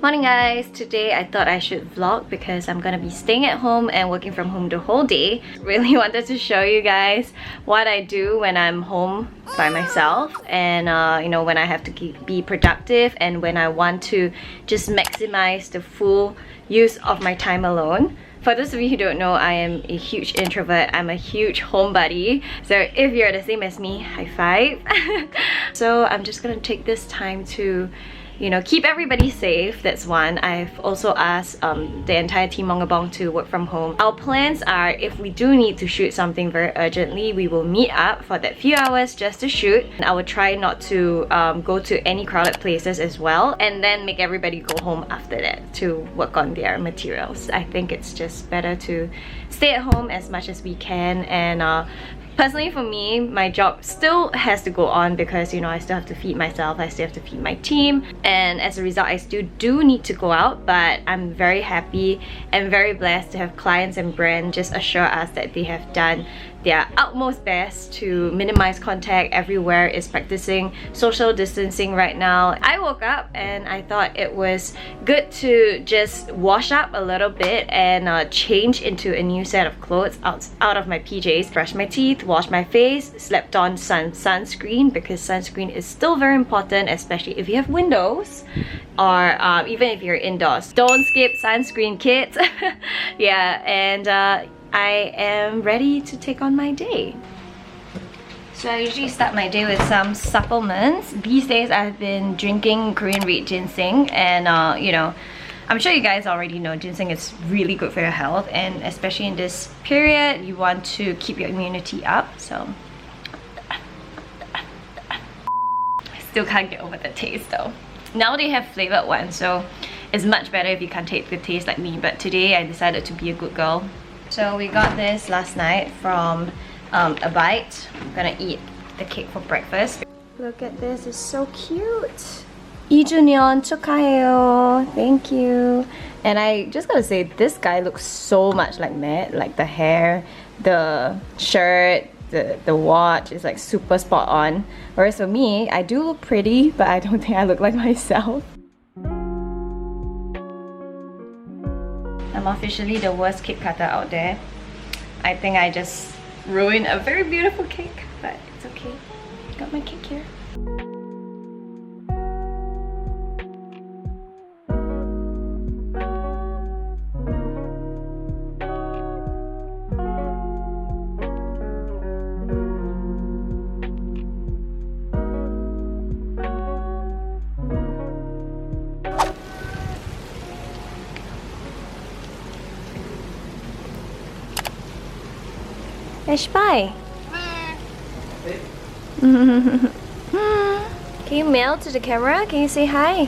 Morning guys! Today I thought I should vlog because I'm gonna be staying at home and working from home the whole day. Really wanted to show you guys what I do when I'm home by myself and you know, when I have to be productive and when I want to just maximize the full use of my time alone. For those of you who don't know, I am a huge introvert. I'm a huge homebody. So if you're the same as me, high five. So I'm just gonna take this time to, you know, keep everybody safe. That's one. I've also asked the entire Team Mongabong to work from home. Our plans are, if we do need to shoot something very urgently, we will meet up for that few hours just to shoot. And I will try not to go to any crowded places as well, and then make everybody go home after that to work on their materials. I think it's just better to stay at home as much as we can. And personally for me, my job still has to go on because, you know, I still have to feed myself, I still have to feed my team, and as a result I still do need to go out. But I'm very happy and very blessed to have clients and brands just assure us that they have done their utmost best to minimize contact. Everywhere is practicing social distancing right now. I woke up and I thought it was good to just wash up a little bit and change into a new set of clothes out of my PJs, brush my teeth, wash my face, slept on sunscreen because sunscreen is still very important, especially if you have windows or even if you're indoors. Don't skip sunscreen, kids. Yeah, and I am ready to take on my day. So I usually start my day with some supplements. These days I've been drinking Korean red ginseng, and you know, I'm sure you guys already know ginseng is really good for your health, and especially in this period you want to keep your immunity up. So I still can't get over the taste though. Now they have flavored ones, so it's much better if you can't take the taste like me, but today I decided to be a good girl. So we got this last night from a bite. I'm gonna eat the cake for breakfast. Look at this, it's so cute. 2주년 축하해요. Thank you. And I just gotta say, this guy looks so much like Matt. Like the hair, the shirt, the watch is like super spot on. Whereas for me, I do look pretty, but I don't think I look like myself. I'm officially the worst cake cutter out there. I think I just ruined a very beautiful cake, but it's okay. Got my cake here. Bye. Can you mail to the camera? Can you say hi?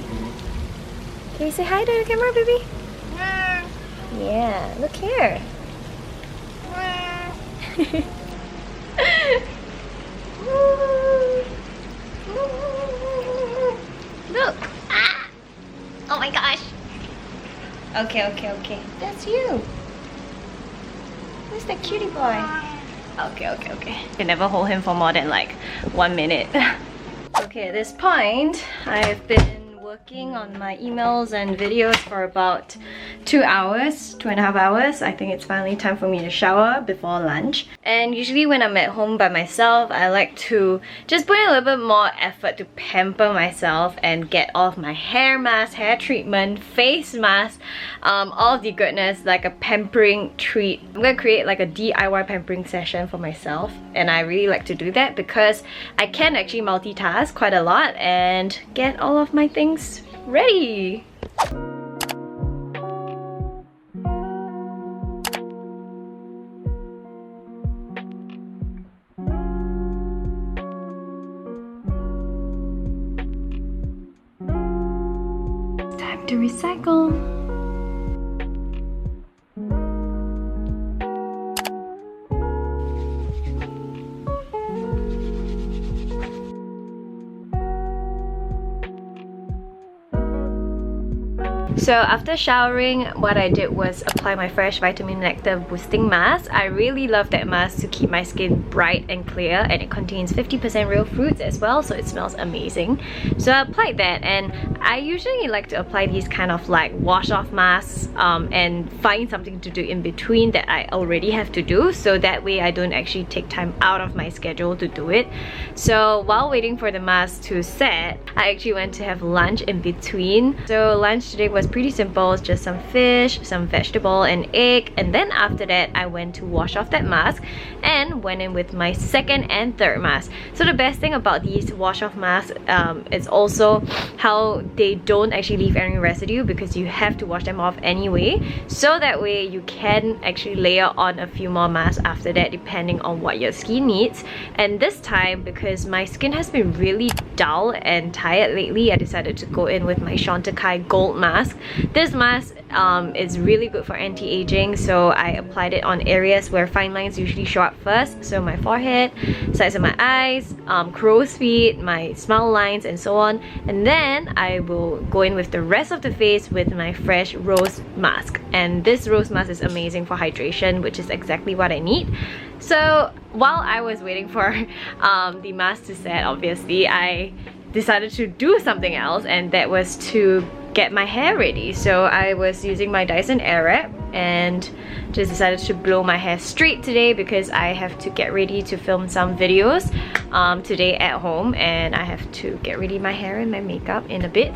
Can you say hi to the camera, baby? Yeah, look here. Look! Ah! Oh my gosh! Okay. That's you. Who's that cutie boy? Okay. You can never hold him for more than like 1 minute. Okay, at this point, I've been working on my emails and videos for about 2 hours, 2.5 hours. I think it's finally time for me to shower before lunch. And usually when I'm at home by myself, I like to just put in a little bit more effort to pamper myself and get all of my hair mask, hair treatment, face mask, all of the goodness, like a pampering treat. I'm gonna create like a DIY pampering session for myself, and I really like to do that because I can actually multitask quite a lot and get all of my things ready. Time to recycle. So after showering, what I did was apply my Fresh Vitamin Nectar Boosting Mask. I really love that mask to keep my skin bright and clear, and it contains 50% real fruits as well, so it smells amazing. So I applied that, and I usually like to apply these kind of like wash off masks and find something to do in between that I already have to do, so that way I don't actually take time out of my schedule to do it. So while waiting for the mask to set, I actually went to have lunch in between. So lunch today was pretty simple, just some fish, some vegetable and egg, and then after that I went to wash off that mask and went in with my second and third mask. So the best thing about these wash off masks is also how they don't actually leave any residue, because you have to wash them off anyway, so that way you can actually layer on a few more masks after that depending on what your skin needs. And this time, because my skin has been really dull and tired lately, I decided to go in with my Chantecaille Gold Mask. This mask is really good for anti-aging, so I applied it on areas where fine lines usually show up first, so my forehead, sides of my eyes, crow's feet, my smile lines and so on. And then I will go in with the rest of the face with my Fresh Rose Mask, and this rose mask is amazing for hydration, which is exactly what I need. So while I was waiting for the mask to set, obviously I decided to do something else, and that was to get my hair ready. So I was using my Dyson Airwrap and just decided to blow my hair straight today, because I have to get ready to film some videos today at home, and I have to get ready my hair and my makeup in a bit.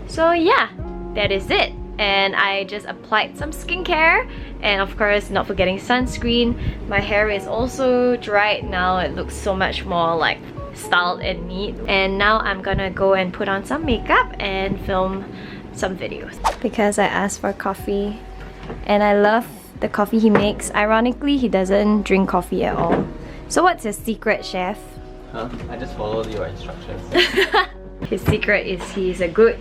So yeah, that is it. And I just applied some skincare, and of course not forgetting sunscreen. My hair is also dried now. It looks so much more like styled and neat. And now I'm gonna go and put on some makeup and film some videos, because I asked for coffee and I love the coffee he makes. Ironically, he doesn't drink coffee at all. So what's his secret, chef? Huh? I just followed your instructions. His secret is he's a good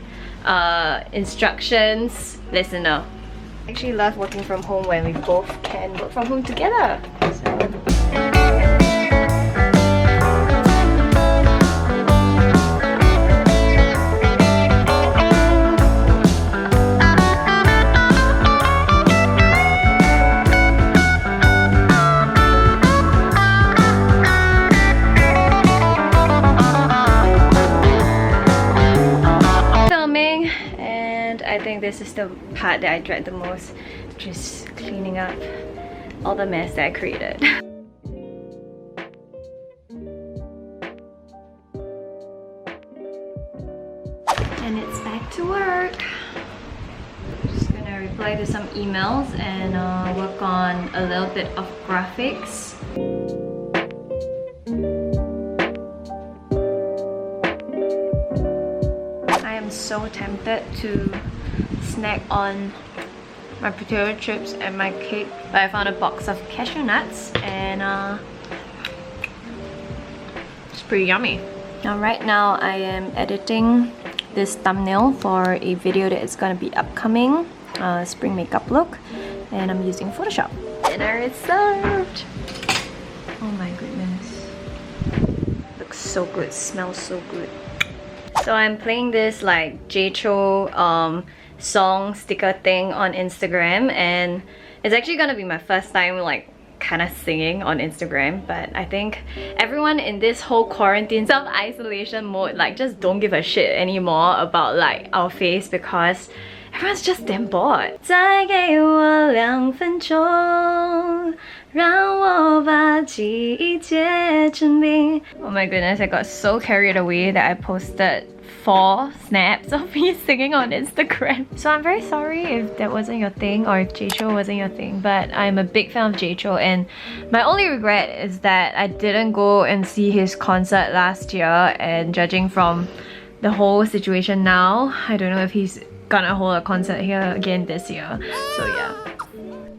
instructions listener. I actually love working from home when we both can work from home together. So. I think this is the part that I dread the most, just cleaning up all the mess that I created. And it's back to work. Just gonna reply to some emails and work on a little bit of graphics. I am so tempted to snack on my potato chips and my cake, but I found a box of cashew nuts and it's pretty yummy. Now right now I am editing this thumbnail for a video that is going to be upcoming, spring makeup look, and I'm using Photoshop. Dinner is served! Oh my goodness. Looks so good, smells so good. So I'm playing this like Jay-Chou song sticker thing on Instagram, and it's actually gonna be my first time like kind of singing on Instagram, but I think everyone in this whole quarantine self-isolation mode like just don't give a shit anymore about like our face, because everyone's just damn bored. 再给我2分钟，让我把记忆结成冰。 Oh my goodness, I got so carried away that I posted 4 snaps of me singing on Instagram. So I'm very sorry if that wasn't your thing, or if Jay-Chou wasn't your thing, but I'm a big fan of Jay-Chou, and my only regret is that I didn't go and see his concert last year, and judging from the whole situation now, I don't know if he's gonna hold a concert here again this year. So yeah.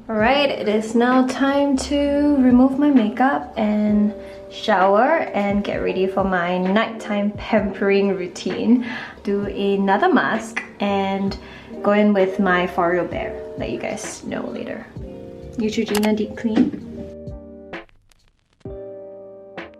Alright, it is now time to remove my makeup and shower and get ready for my nighttime pampering routine. Do another mask and go in with my For Real Bear. Let you guys know later. Neutrogena deep clean.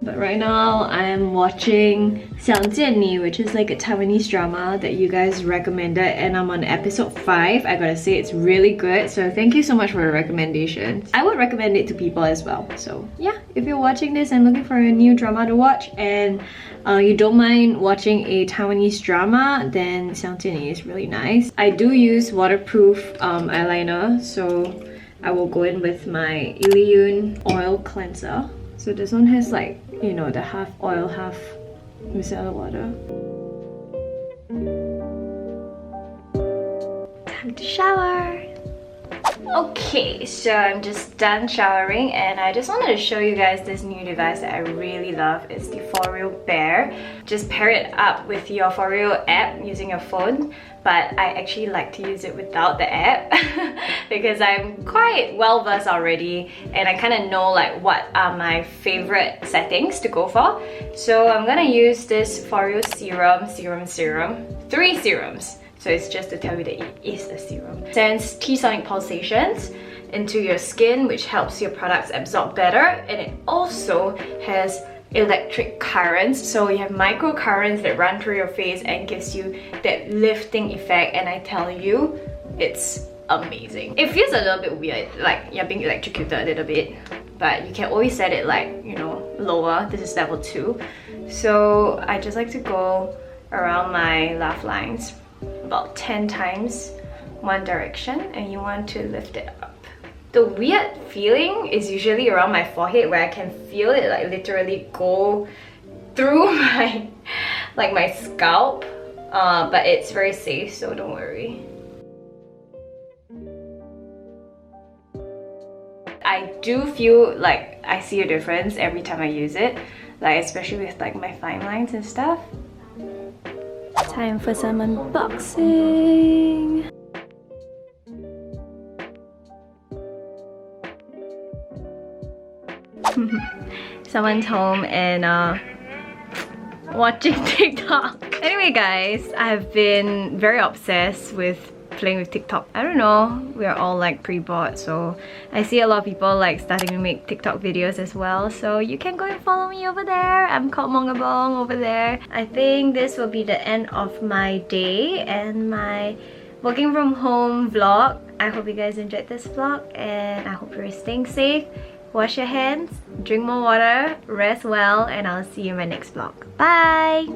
But right now I'm watching 想见你, which is like a Taiwanese drama that you guys recommended, and I'm on episode 5. I gotta say it's really good, so thank you so much for the recommendation. I would recommend it to people as well. So yeah, if you're watching this and looking for a new drama to watch and you don't mind watching a Taiwanese drama, then 想见你 is really nice. I do use waterproof eyeliner, so I will go in with my Iliyun oil cleanser. So this one has like, you know, the half oil, half micellar water. Time to shower! Okay, so I'm just done showering and I just wanted to show you guys this new device that I really love. It's the For Real Bear. Just pair it up with your For Real app using your phone, but I actually like to use it without the app because I'm quite well versed already and I kind of know like what are my favorite settings to go for. So I'm gonna use this For Real serum, 3 serums. So it's just to tell you that it is a serum. Sends T-sonic pulsations into your skin, which helps your products absorb better, and it also has electric currents, so you have micro currents that run through your face and gives you that lifting effect, and I tell you, it's amazing. It feels a little bit weird, like you're being electrocuted a little bit, but you can always set it like, you know, lower. This is level 2. So I just like to go around my laugh lines about 10 times one direction, and you want to lift it up. The weird feeling is usually around my forehead where I can feel it like literally go through my like my scalp, but it's very safe, so don't worry. I do feel like I see a difference every time I use it, like especially with like my fine lines and stuff. Time for some unboxing. Someone's home and watching TikTok. Anyway guys, I've been very obsessed with playing with TikTok. I don't know, we're all like pretty bored, so I see a lot of people like starting to make TikTok videos as well, so you can go and follow me over there. I'm called Mongabong over there. I think this will be the end of my day and my working from home vlog. I hope you guys enjoyed this vlog and I hope you're staying safe. Wash your hands, drink more water, rest well, and I'll see you in my next vlog. Bye!